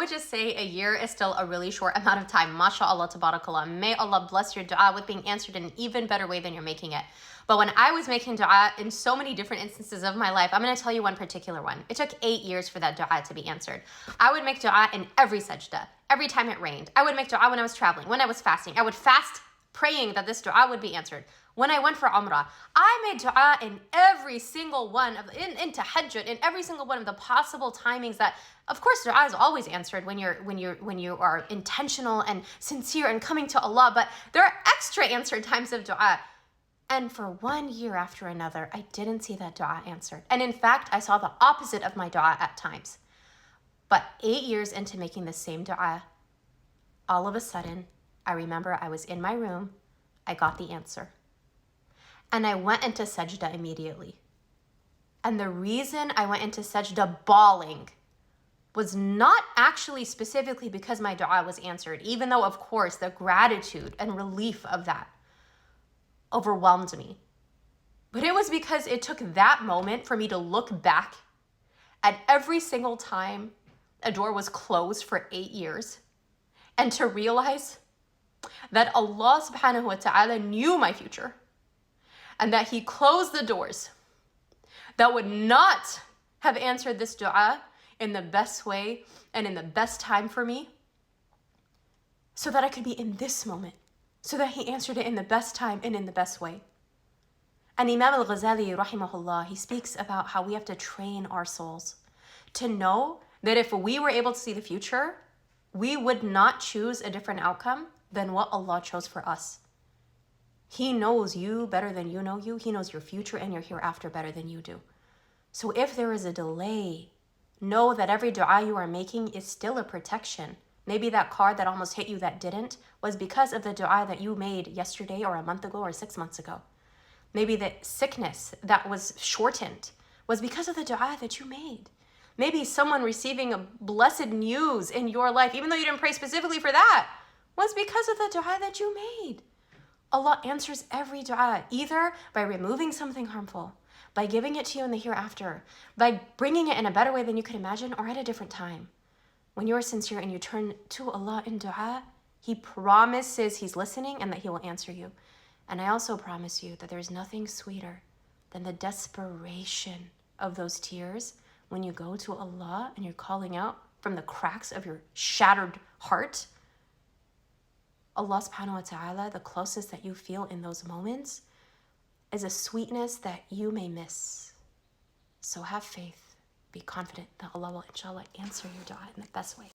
would just say a year is still a really short amount of time. MashaAllah, tabarakallah. May Allah bless your dua with being answered in an even better way than you're making it. But when I was making dua in so many different instances of my life, I'm going to tell you one particular one. It took 8 years for that dua to be answered. I would make dua in every sajda, every time it rained. I would make dua when I was traveling, when I was fasting. I would fast praying that this dua would be answered. When I went for Umrah, I made dua in every single one of, in tahajjud, in every single one of the possible timings that, of course, dua is always answered when you are intentional and sincere and coming to Allah, but there are extra answered times of dua. And for 1 year after another, I didn't see that dua answered. And in fact, I saw the opposite of my dua at times. But 8 years into making the same dua, all of a sudden, I remember I was in my room, I got the answer. And I went into sajda immediately. And the reason I went into sajda bawling was not actually specifically because my dua was answered, even though, of course, the gratitude and relief of that overwhelmed me. But it was because it took that moment for me to look back at every single time a door was closed for 8 years and to realize that Allah subhanahu wa ta'ala knew my future and that He closed the doors that would not have answered this dua in the best way and in the best time for me, so that I could be in this moment, so that He answered it in the best time and in the best way. And Imam al-Ghazali, rahimahullah, he speaks about how we have to train our souls to know that if we were able to see the future, we would not choose a different outcome than what Allah chose for us. He knows you better than you know you. He knows your future and your hereafter better than you do. So if there is a delay, know that every dua you are making is still a protection. Maybe that car that almost hit you that didn't was because of the dua that you made yesterday or a month ago or 6 months ago. Maybe the sickness that was shortened was because of the dua that you made. Maybe someone receiving a blessed news in your life, even though you didn't pray specifically for that, was because of the dua that you made. Allah answers every dua, either by removing something harmful, by giving it to you in the hereafter, by bringing it in a better way than you could imagine, or at a different time. When you are sincere and you turn to Allah in dua, He promises He's listening and that He will answer you. And I also promise you that there's nothing sweeter than the desperation of those tears when you go to Allah and you're calling out from the cracks of your shattered heart. Allah subhanahu wa ta'ala, the closest that you feel in those moments is a sweetness that you may miss. So have faith, be confident that Allah will inshallah answer your dua in the best way.